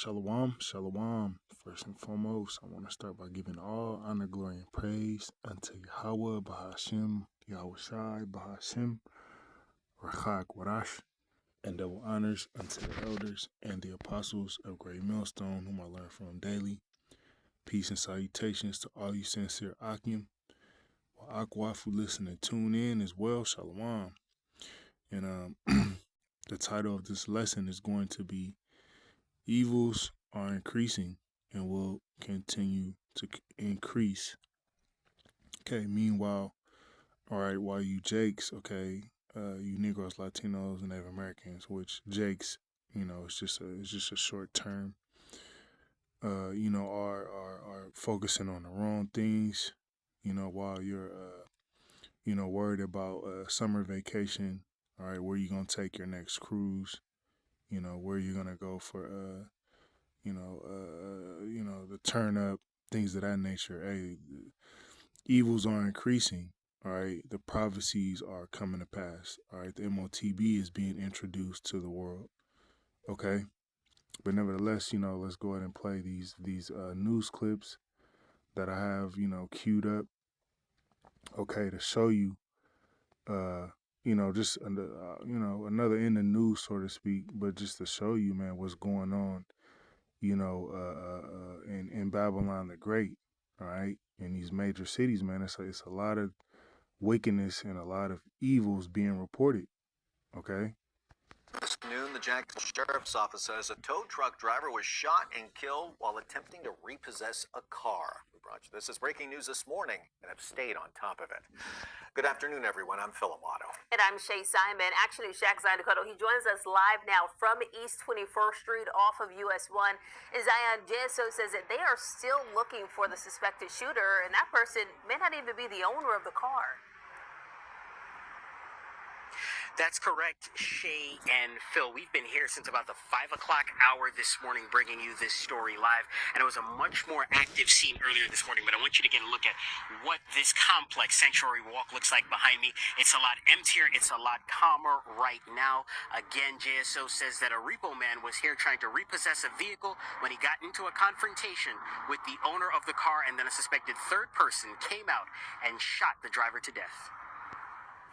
Shalom, shalom. First and foremost, I want to start by giving all honor, glory, and praise unto Yahweh, Bahashim, Yahweh Shai, Bahashim, Rachak, Warash, and double honors unto the elders and the apostles of Great Millstone, whom I learn from daily. Peace and salutations to all you sincere Akim. While Akwafu listen and tune in as well, shalom. And the title of this lesson is going to be Evils are increasing and will continue to increase. Okay, meanwhile, all right, while you Jakes, okay, you Negroes, Latinos, and Native Americans, which Jakes, it's just a short term, are focusing on the wrong things, while you're, worried about summer vacation, all right, where you gonna take your next cruise, where you're gonna go for, the turn up, things of that nature. Hey, evils are increasing. All right, the prophecies are coming to pass. All right, the MOTB is being introduced to the world. Okay, but nevertheless, let's go ahead and play these news clips that I have, queued up. Okay, to show you, just another in the news, so to speak, but just to show you, man, what's going on, in Babylon the Great. All right, in these major cities, man, it's a lot of wickedness and a lot of evils being reported. Okay. This noon, the Jackson Sheriff's Office says a tow truck driver was shot and killed while attempting to repossess a car. We brought you this as breaking news this morning and have stayed on top of it. Good afternoon, everyone. I'm Phil Amato. And I'm Shay Simon. Actually, Shaq Zydekoto, he joins us live now from East 21st Street off of US 1. And Zion JSO says that they are still looking for the suspected shooter, and that person may not even be the owner of the car. That's correct, Shay and Phil. We've been here since about the 5 o'clock hour this morning bringing you this story live, and it was a much more active scene earlier this morning, but I want you to get a look at what this complex, Sanctuary Walk, looks like behind me. It's a lot emptier. It's a lot calmer right now. Again, JSO says that a repo man was here trying to repossess a vehicle when he got into a confrontation with the owner of the car, and then a suspected third person came out and shot the driver to death.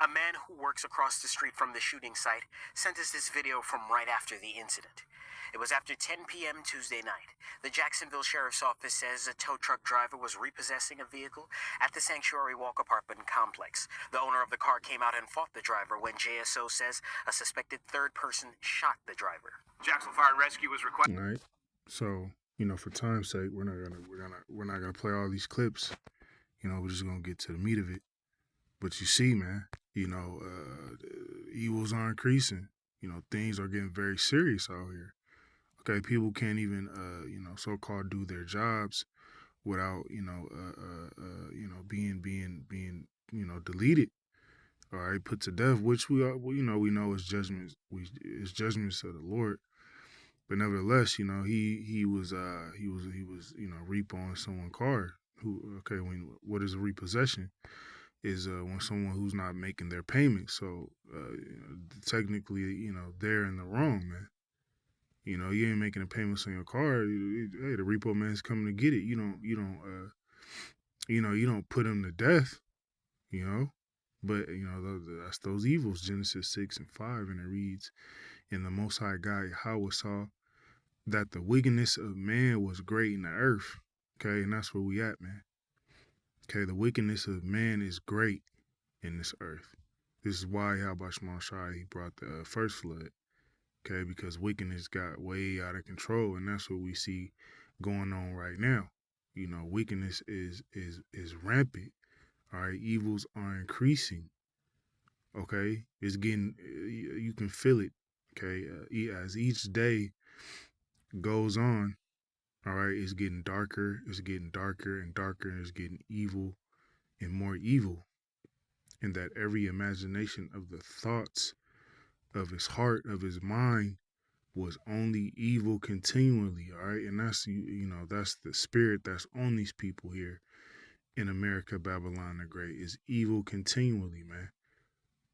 A man who works across the street from the shooting site sent us this video from right after the incident. It was after 10 p.m. Tuesday night. The Jacksonville Sheriff's Office says a tow truck driver was repossessing a vehicle at the Sanctuary Walk apartment complex. The owner of the car came out and fought the driver when JSO says a suspected third person shot the driver. Jacksonville Fire and Rescue was required. All right. So, for time's sake, we're not gonna play all these clips. We're just gonna get to the meat of it. But you see, man, evils are increasing. Things are getting very serious out here. Okay, people can't even, so-called do their jobs without, being, deleted. All right, put to death, which we know is judgments. Is judgments of the Lord. But nevertheless, he was repoing someone's car. What is a repossession? Is when someone who's not making their payment. So technically, they're in the wrong, man. You ain't making a payments on your car. Hey, the repo man's coming to get it. You don't put him to death. But that's those evils. Genesis 6:5, and it reads, "And the Most High God Yahweh saw that the wickedness of man was great in the earth." Okay, and that's where we at, man. Okay, the wickedness of man is great in this earth. This is why Yahweh Shema Shai, he brought the first flood. Okay, because wickedness got way out of control, and that's what we see going on right now. Wickedness is rampant. All right, evils are increasing. Okay, it's getting, you can feel it. Okay, as each day goes on, all right, it's getting darker. It's getting darker and darker, and it's getting evil and more evil. And that every imagination of the thoughts of his heart, of his mind, was only evil continually, all right? And that's, that's the spirit that's on these people here in America, Babylon the Great, is evil continually, man.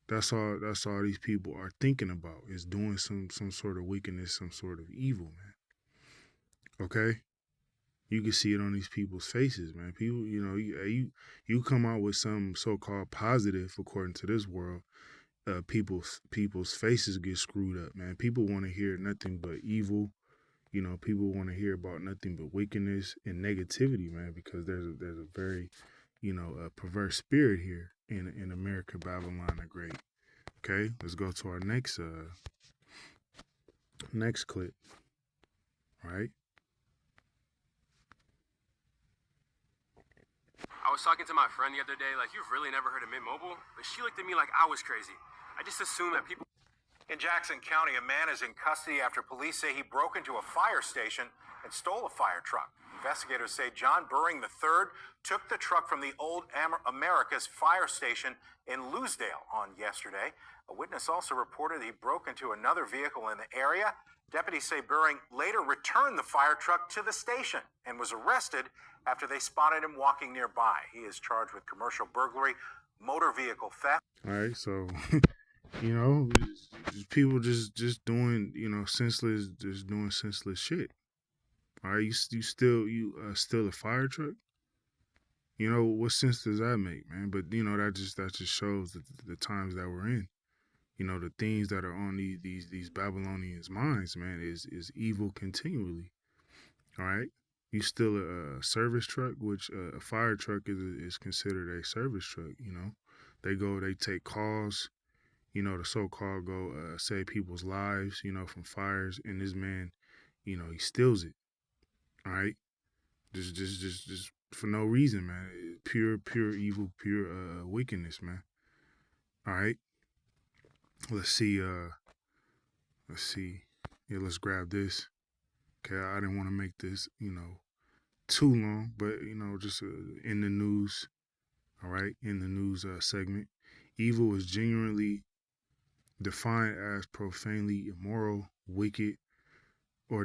That's all these people are thinking about, is doing some sort of wickedness, some sort of evil, man. Okay, you can see it on these people's faces, man. People, you come out with some so-called positive according to this world. People's faces get screwed up, man. People want to hear nothing but evil. People want to hear about nothing but wickedness and negativity, man, because there's a very, a perverse spirit here in America, Babylon the Great. Okay, let's go to our next clip, right? I was talking to my friend the other day, like, you've really never heard of Mint Mobile? But she looked at me like I was crazy. I just assumed that people... In Jackson County, a man is in custody after police say he broke into a fire station and stole a fire truck. Investigators say John Burring III took the truck from the old America's fire station in Louisdale on yesterday. A witness also reported he broke into another vehicle in the area. Deputies say Burring later returned the fire truck to the station and was arrested after they spotted him walking nearby. He is charged with commercial burglary, motor vehicle theft. All right, so people just doing senseless, just doing senseless shit. All right, you steal a fire truck. What sense does that make, man? But that just shows the times that we're in. The things that are on these Babylonians' minds, man, is evil continually. All right, you steal a service truck, which a fire truck is considered a service truck. They take calls. The so-called go save people's lives. From fires, and this man, he steals it. All right, just for no reason, man. Pure evil, pure wickedness, man. All right. Let's see. Yeah, let's grab this. Okay, I didn't want to make this, too long, but just in the news. All right, in the news segment, evil is genuinely defined as profanely immoral, wicked, or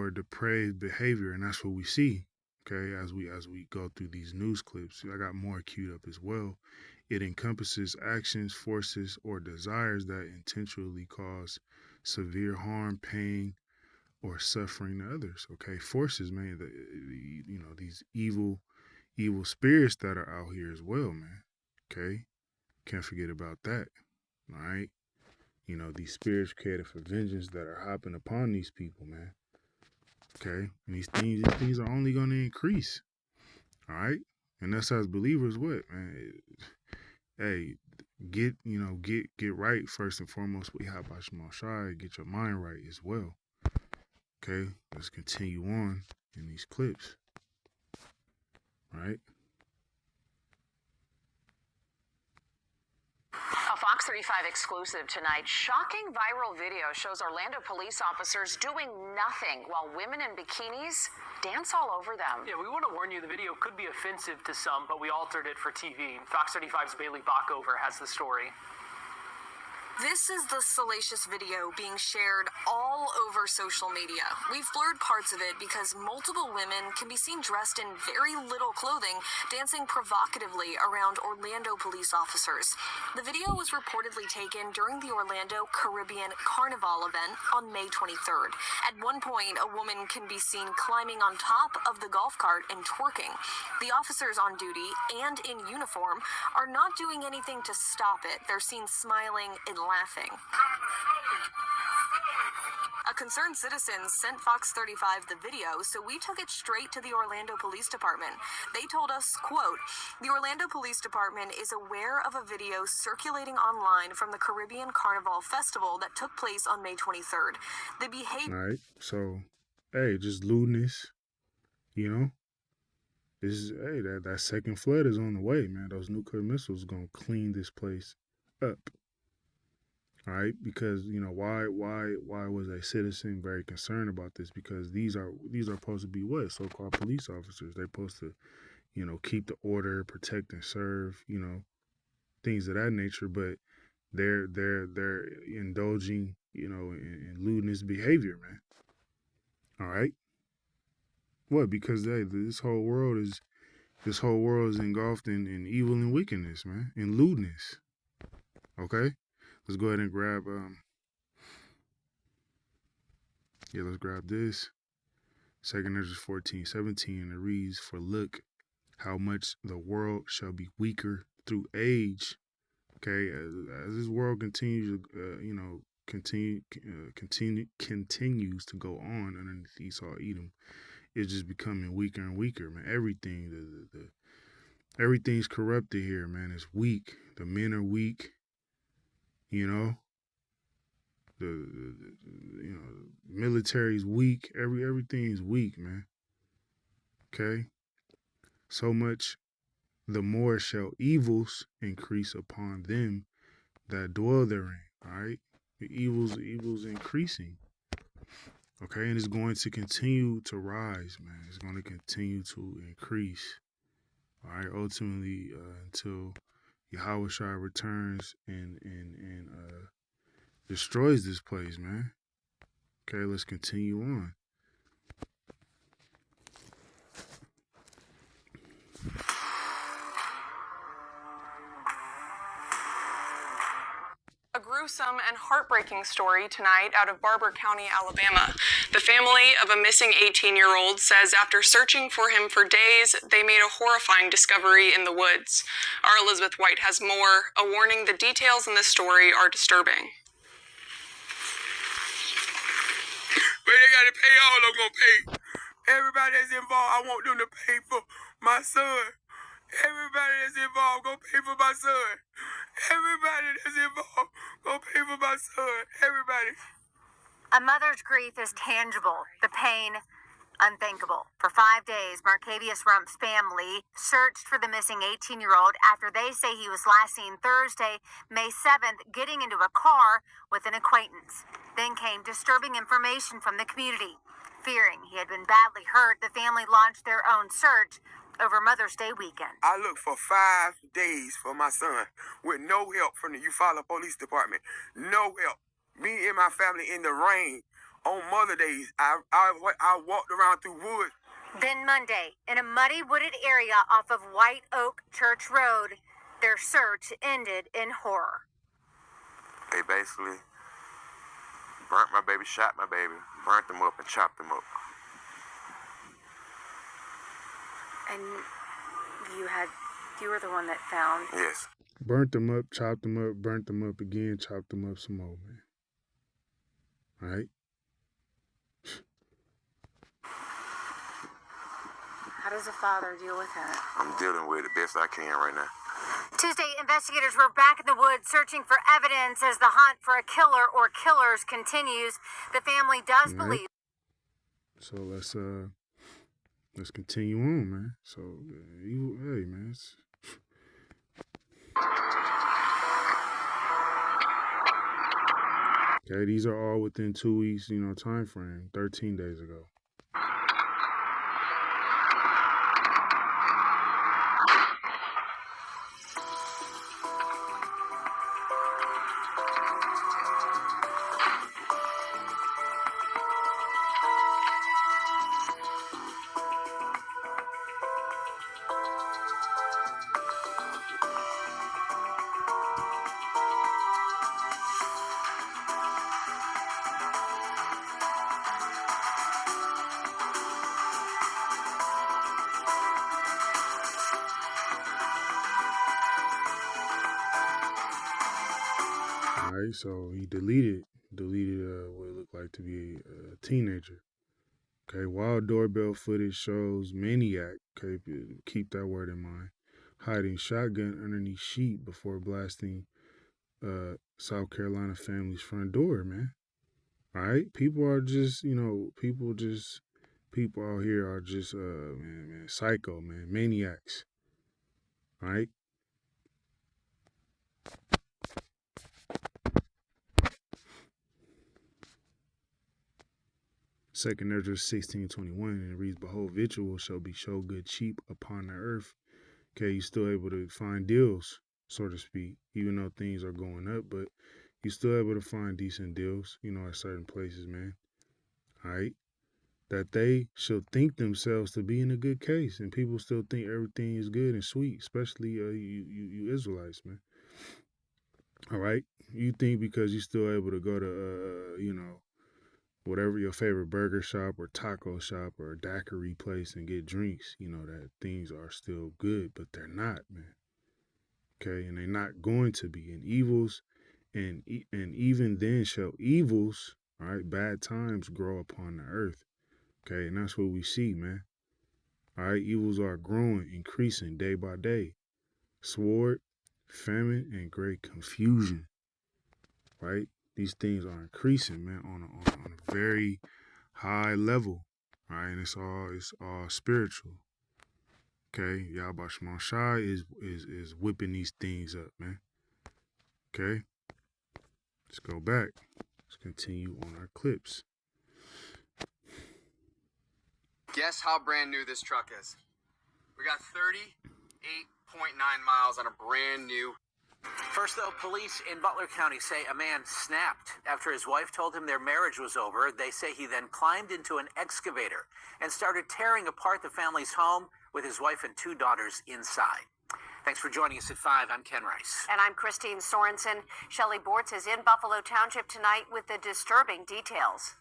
depraved behavior, and that's what we see. Okay, as we go through these news clips, I got more queued up as well. It encompasses actions, forces, or desires that intentionally cause severe harm, pain, or suffering to others. Okay, forces, man. These evil spirits that are out here as well, man. Okay, can't forget about that. All right, these spirits created for vengeance that are hopping upon these people, man. Okay, and these things are only going to increase. All right, and us as believers, what, man? Hey, get right first and foremost. We have Shai, get your mind right as well. Okay, let's continue on in these clips. All right. A Fox 35 exclusive tonight. Shocking viral video shows Orlando police officers doing nothing while women in bikinis dance all over them. Yeah, we want to warn you, the video could be offensive to some, but we altered it for TV. Fox 35's Bailey Bockover has the story. This is the salacious video being shared all over social media. We've blurred parts of it because multiple women can be seen dressed in very little clothing, dancing provocatively around Orlando police officers. The video was reportedly taken during the Orlando Caribbean Carnival event on May 23rd. At one point, a woman can be seen climbing on top of the golf cart and twerking. The officers on duty and in uniform are not doing anything to stop it. They're seen smiling and laughing. A concerned citizen sent Fox 35 the video, so we took it straight to the Orlando Police Department. They told us, quote, the Orlando Police Department is aware of a video circulating online from the Caribbean Carnival Festival that took place on May 23rd. The behavior... All right, so, hey, just lewdness, This is, hey, that second flood is on the way, man. Those nuclear missiles going to clean this place up. All right, because why was a citizen very concerned about this? Because these are supposed to be what, so-called police officers. They're supposed to, keep the order, protect and serve, things of that nature. But they're indulging, in lewdness behavior, man. All right, what? Because this whole world is engulfed in evil and wickedness, man, and lewdness. Okay. Let's go ahead and grab, let's grab this. 2 Ezra 14:17, and it reads, "For look, how much the world shall be weaker through age." Okay, as this world continues, continues to go on underneath Esau Edom, it's just becoming weaker and weaker, man. Everything's corrupted here, man. It's weak. The men are weak. You know, the military's weak. Everything's weak, man. Okay, so much the more shall evils increase upon them that dwell therein. All right, the evils increasing. Okay, and it's going to continue to rise, man. It's going to continue to increase. All right, ultimately until Yahushua returns and destroys this place, man. Okay, let's continue on. A gruesome and heartbreaking story tonight out of Barber County, Alabama. The family of a missing 18-year-old says after searching for him for days, they made a horrifying discovery in the woods. Our Elizabeth White has more. A warning, the details in this story are disturbing. But they gotta pay all I'm gonna pay. Everybody that's involved, I want them to pay for my son. Everybody that's involved gonna pay for my son. Everybody that's involved gonna pay for my son. Everybody. A mother's grief is tangible, the pain unthinkable. For 5 days, Marcavius Rump's family searched for the missing 18-year-old after they say he was last seen Thursday, May 7th, getting into a car with an acquaintance. Then came disturbing information from the community. Fearing he had been badly hurt, the family launched their own search over Mother's Day weekend. I looked for 5 days for my son with no help from the Eufaula Police Department. No help. Me and my family in the rain on Mother Days. I walked around through woods. Then Monday, in a muddy wooded area off of White Oak Church Road, their search ended in horror. They basically burnt my baby, shot my baby, burnt them up and chopped them up. And you were the one that found? Yes. Burnt them up, chopped them up, burnt them up again, chopped them up some more, man. All right? How does a father deal with that? I'm dealing with it best I can right now. Tuesday, investigators were back in the woods searching for evidence as the hunt for a killer or killers continues. The family does believe. So let's continue on, man. So hey, man. Okay, these are all within 2 weeks, time frame, 13 days ago. Alright, so he deleted what it looked like to be a teenager. Okay, wild doorbell footage shows maniac, okay, keep that word in mind, hiding shotgun underneath sheet before blasting South Carolina family's front door, man. Alright, people are just, people out here are just, man, psycho, man, maniacs. Alright? Second Ezra 16:21, and it reads, "Behold, victual shall be show good cheap upon the earth." Okay, you're still able to find deals, so to speak, even though things are going up, but you're still able to find decent deals, at certain places, man. All right? That they shall think themselves to be in a good case, and people still think everything is good and sweet, especially you Israelites, man. All right? You think because you're still able to go to, whatever your favorite burger shop or taco shop or a daiquiri place and get drinks, you know, that things are still good, but they're not, man. Okay, and they're not going to be. And evils, and even then shall evils, all right, bad times grow upon the earth. Okay, and that's what we see, man. All right, evils are growing, increasing day by day. Sword, famine, and great confusion. Right? These things are increasing, man, on a very high level. Right? And it's all spiritual. Okay? Yahweh Shema Shai is whipping these things up, man. Okay? Let's go back. Let's continue on our clips. Guess how brand new this truck is? We got 38.9 miles on a brand new. First, though, police in Butler County say a man snapped after his wife told him their marriage was over. They say he then climbed into an excavator and started tearing apart the family's home with his wife and 2 daughters inside. Thanks for joining us at 5. I'm Ken Rice. And I'm Christine Sorensen. Shelley Bortz is in Buffalo Township tonight with the disturbing details.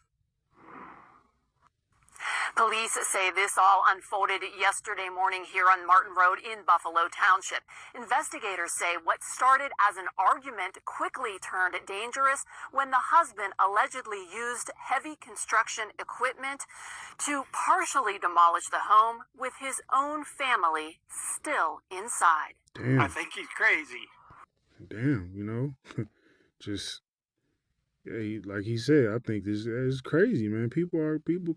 Police say this all unfolded yesterday morning here on Martin Road in Buffalo Township. Investigators say what started as an argument quickly turned dangerous when the husband allegedly used heavy construction equipment to partially demolish the home with his own family still inside. Damn. I think he's crazy. Damn, you know, just. Yeah, like he said, I think this is crazy, man. People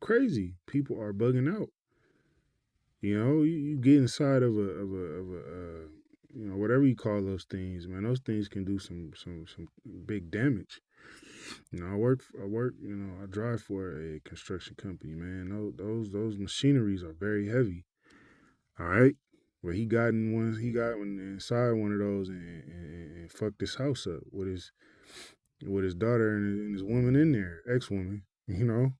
crazy. People are bugging out. You know, you get inside of a you know, whatever you call those things, man. Those things can do some big damage. You know, I work. You know, I drive for a construction company, man. Those machineries are very heavy. All right, but he got inside one of those and fucked his house up with his daughter and his woman in there, ex-woman, you know.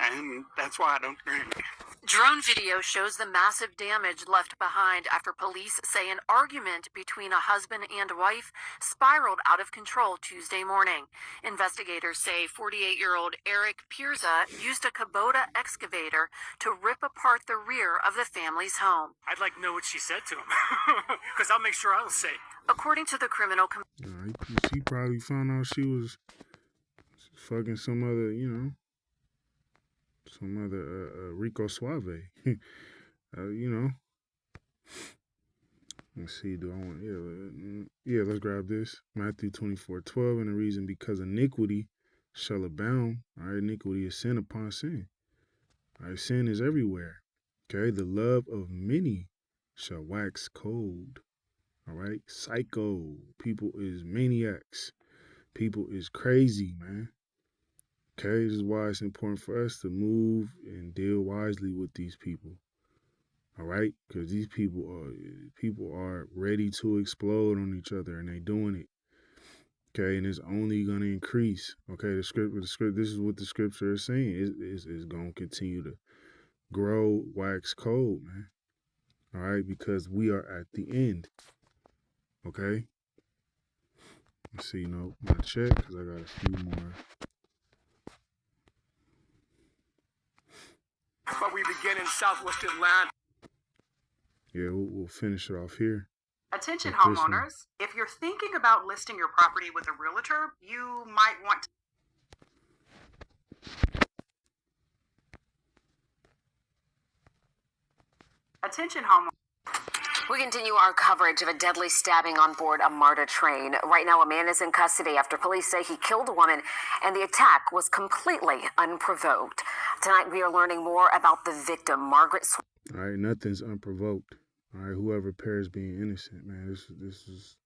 And that's why I don't drink. Drone video shows the massive damage left behind after police say an argument between a husband and wife spiraled out of control Tuesday morning. Investigators say 48-year-old Eric Pirza used a Kubota excavator to rip apart the rear of the family's home. I'd like to know what she said to him, because I'll make sure I was safe. According to the criminal he probably found out she was fucking some other, you know, some other Rico Suave. You know. Let's see, do I want, yeah, let's grab this. Matthew 24:12, and the reason because iniquity shall abound. All right, iniquity is sin upon sin. All right, sin is everywhere. Okay, the love of many shall wax cold. All right, psycho. People is maniacs. People is crazy, man. Okay, this is why it's important for us to move and deal wisely with these people. All right, because these people are ready to explode on each other, and they doing it. Okay, and it's only gonna increase. Okay, the script. This is what the scripture is saying. Is gonna continue to grow, wax cold, man. All right, because we are at the end. Okay. Let's see, my check, because I got a few more. But we begin in Southwest Atlanta. Yeah, we'll finish it off here. Attention With this one. homeowners, if you're thinking about listing your property with a realtor, you might want to... Attention homeowners. We continue our coverage of a deadly stabbing on board a MARTA train. Right now, a man is in custody after police say he killed a woman, and the attack was completely unprovoked. Tonight, we are learning more about the victim, Margaret. All right, nothing's unprovoked. All right, whoever perished being innocent, man. This is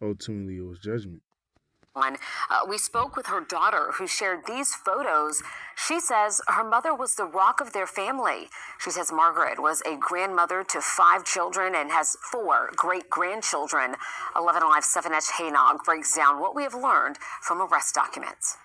ultimately it was judgment. We spoke with her daughter, who shared these photos. She says her mother was the rock of their family. She says Margaret was a grandmother to 5 children and has 4 great-grandchildren. 11 Alive 7 Haynog breaks down what we have learned from arrest documents.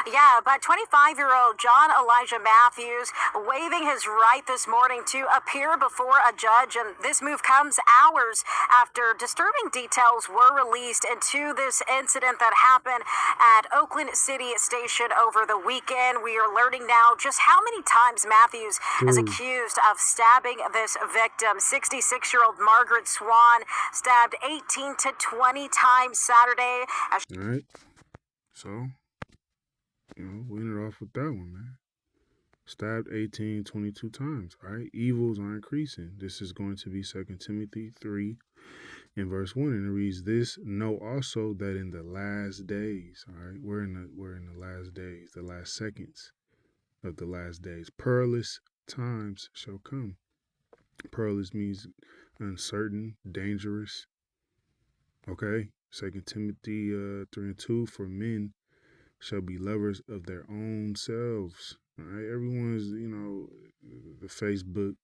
Yeah, but 25-year-old John Elijah Matthews waiving his right this morning to appear before a judge, and this move comes hours after disturbing details were released into this incident that happened at Oakland City Station over the weekend. We are learning now just how many times Matthews is accused of stabbing this victim. 66-year-old Margaret Swan stabbed 18 to 20 times Saturday. All right. So, we ended off with that one, man. Stabbed 18, 22 times. All right. Evils are increasing. This is going to be 2 Timothy 3 in verse 1. And it reads, this, know also that in the last days, all right, we're in the last days, the last seconds of the last days, perilous times shall come. Perilous means uncertain, dangerous. Okay. 2 Timothy 3 and 2, for men shall be lovers of their own selves. All right. Everyone's, the Facebook,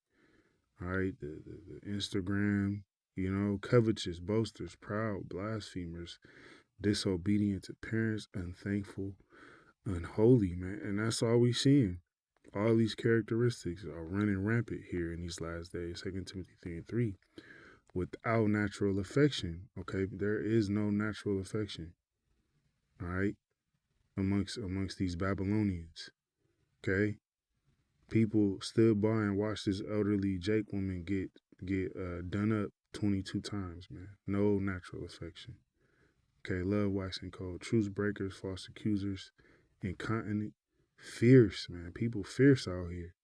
all right, the Instagram, covetous, boasters, proud, blasphemers, disobedient to parents, unthankful, unholy, man. And that's all we seeing. All these characteristics are running rampant here in these last days. 2 Timothy 3 and 3. Without natural affection. Okay. There is no natural affection. All right. Amongst these Babylonians. Okay. People stood by and watched this elderly Jake woman get done up 22 times, man. No natural affection. Okay, love waxing cold. Truce breakers, false accusers, incontinent, fierce, man. People fierce out here.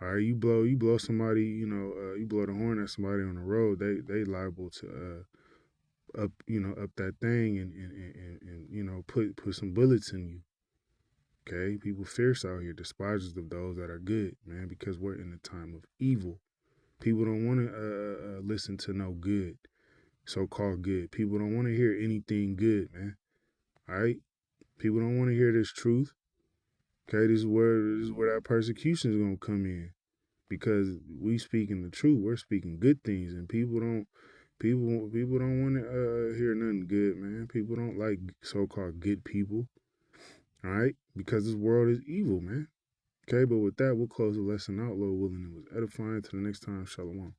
All right, you blow somebody, you blow the horn at somebody on the road, they liable to up that thing and put some bullets in you. Okay, people fierce out here, despisers of those that are good, man, because we're in a time of evil. People don't want to listen to no good, so-called good. People don't want to hear anything good, man. All right, people don't want to hear this truth. Okay, this is where that persecution is gonna come in, because we speaking the truth. We're speaking good things, and people don't want to hear nothing good, man. People don't like so-called good people. All right, because this world is evil, man. Okay, but with that, we'll close the lesson out. Lord willing, it was edifying. Till the next time, shalom.